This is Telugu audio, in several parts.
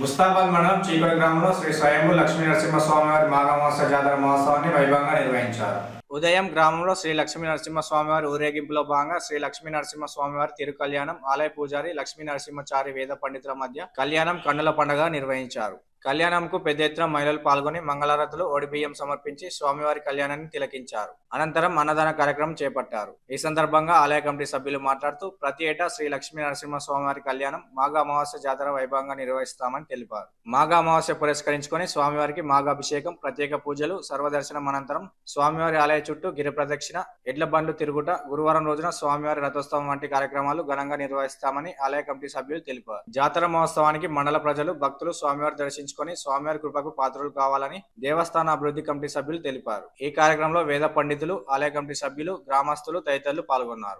ముస్తాబాద్ మండలం చీకొండ గ్రామంలో శ్రీ స్వయంభూ లక్ష్మీ నరసింహస్వామివారి మాఘమాస జాతర మహోత్సవాన్ని వైభవంగా నిర్వహించారు. ఉదయం గ్రామంలో శ్రీ లక్ష్మీ నరసింహస్వామివారి ఊరేగింపులో భాగంగా శ్రీ లక్ష్మీ నరసింహస్వామివారి తిరు కళ్యాణం, ఆలయ పూజారి లక్ష్మీ నరసింహచారి వేద పండితుల మధ్య కళ్యాణం కన్నుల పండుగ నిర్వహించారు. కళ్యాణంకు పెద్ద ఎత్తున మహిళలు పాల్గొని మంగళారతులు, ఒడిబియ్యం సమర్పించి స్వామివారి కళ్యాణాన్ని తిలకించారు. అనంతరం అన్నదాన కార్యక్రమం చేపట్టారు. ఈ సందర్భంగా ఆలయ కమిటీ సభ్యులు మాట్లాడుతూ ప్రతి ఏటా శ్రీ లక్ష్మీ నరసింహ స్వామివారి కళ్యాణం మాఘ అమావాస్య జాతర వైభవంగా నిర్వహిస్తామని తెలిపారు. మాఘ అమావాస్య పురస్కరించుకొని స్వామివారికి మాఘాభిషేకం, ప్రత్యేక పూజలు, సర్వదర్శనం అనంతరం స్వామివారి ఆలయ చుట్టూ గిరి ప్రదక్షిణ, ఎడ్ల బండ్లు తిరుగుట, గురువారం రోజున స్వామివారి రథోత్సవం వంటి కార్యక్రమాలు ఘనంగా నిర్వహిస్తామని ఆలయ కమిటీ సభ్యులు తెలిపారు. జాతర మహోత్సవానికి మండల ప్రజలు, భక్తులు స్వామివారి దర్శించుకొని స్వామివారి కృపకు పాత్రులు కావాలని దేవస్థాన అభివృద్ధి కమిటీ సభ్యులు తెలిపారు. ఈ కార్యక్రమంలో వేద పండితులు, ఆలయ కమిటీ సభ్యులు, గ్రామస్తులు తదితరులు పాల్గొన్నారు.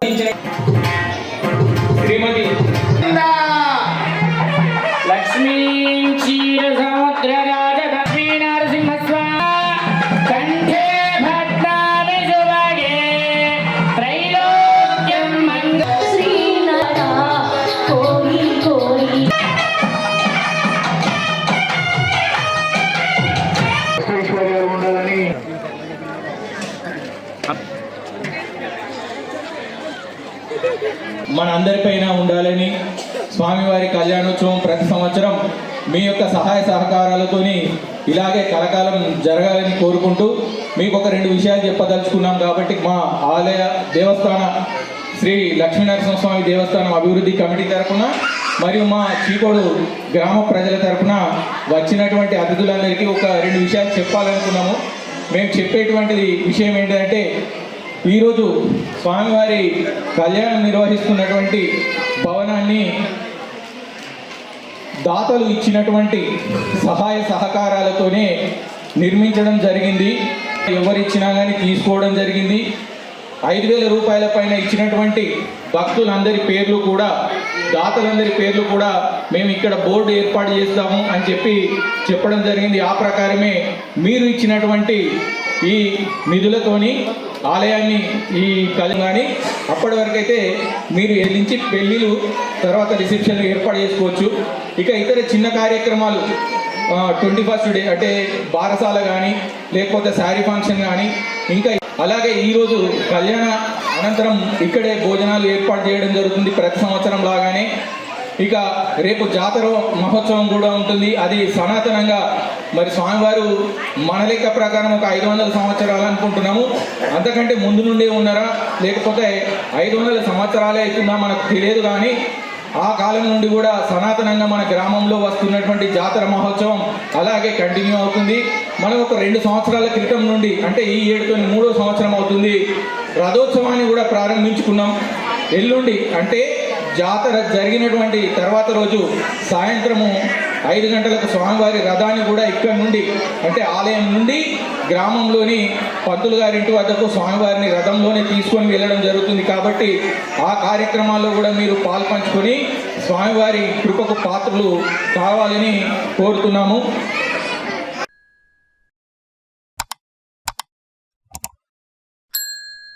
మన అందరిపైన ఉండాలని స్వామివారి కళ్యాణోత్సవం ప్రతి సంవత్సరం మీ యొక్క సహాయ సహకారాలతోని ఇలాగే కలకాలం జరగాలని కోరుకుంటూ మీకు ఒక 2 విషయాలు చెప్పదలుచుకున్నాం. కాబట్టి మా ఆలయ దేవస్థాన శ్రీ లక్ష్మీనరసింహస్వామి దేవస్థానం అభివృద్ధి కమిటీ తరఫున మరియు మా చీకోడు గ్రామ ప్రజల తరఫున వచ్చినటువంటి అతిథులందరికీ ఒక 2 విషయాలు చెప్పాలనుకున్నాము. మేము చెప్పేటువంటిది విషయం ఏంటంటే, ఈరోజు స్వామివారి కళ్యాణం నిర్వహిస్తున్నటువంటి భవనాన్ని దాతలు ఇచ్చినటువంటి సహాయ సహకారాలతోనే నిర్మించడం జరిగింది. ఎవరిచ్చినా కానీ తీసుకోవడం జరిగింది. 5,000 రూపాయల పైన ఇచ్చినటువంటి భక్తులందరి పేర్లు కూడా, దాతలందరి పేర్లు కూడా మేము ఇక్కడ బోర్డు ఏర్పాటు చేస్తాము అని చెప్పడం జరిగింది. ఆ ప్రకారమే మీరు ఇచ్చినటువంటి ఈ నిధులతోని ఆలయాన్ని ఈ కానీ అప్పటి వరకు అయితే మీరు ఎదిరించి పెళ్ళిళ్ళు, తర్వాత రిసెప్షన్లు ఏర్పాటు చేసుకోవచ్చు. ఇక ఇతర చిన్న కార్యక్రమాలు 21st డే అంటే బారసాల కానీ, లేకపోతే శారీ ఫంక్షన్ కానీ, ఇంకా అలాగే ఈరోజు కళ్యాణ అనంతరం ఇక్కడే భోజనాలు ఏర్పాటు చేయడం జరుగుతుంది ప్రతి సంవత్సరం లాగానే. ఇక రేపు జాతర మహోత్సవం కూడా ఉంటుంది. అది సనాతనంగా మరి స్వామివారు మన లెక్క ప్రకారం ఒక 500 సంవత్సరాలు అనుకుంటున్నాము. అంతకంటే ముందు నుండే ఉన్నారా, లేకపోతే 500 సంవత్సరాలే అవుతుందా మనకు తెలియదు. కానీ ఆ కాలం నుండి కూడా సనాతనంగా మన గ్రామంలో వస్తున్నటువంటి జాతర మహోత్సవం అలాగే కంటిన్యూ అవుతుంది. మనం ఒక 2 సంవత్సరాల క్రితం నుండి, అంటే ఈ ఏడుతో 3వ సంవత్సరం అవుతుంది, రథోత్సవాన్ని కూడా ప్రారంభించుకున్నాం. ఎల్లుండి అంటే జాతర జరిగినటువంటి తర్వాత రోజు సాయంత్రము 5 గంటలకు స్వామివారి రథాన్ని కూడా ఇక్కడ నుండి, అంటే ఆలయం నుండి గ్రామంలోని పంతులు గారింటి వద్దకు స్వామివారిని రథంలోనే తీసుకొని వెళ్ళడం జరుగుతుంది. కాబట్టి ఆ కార్యక్రమాల్లో కూడా మీరు పాల్పంచుకొని స్వామివారి కృపకు పాత్రలు కావాలని కోరుతున్నాము.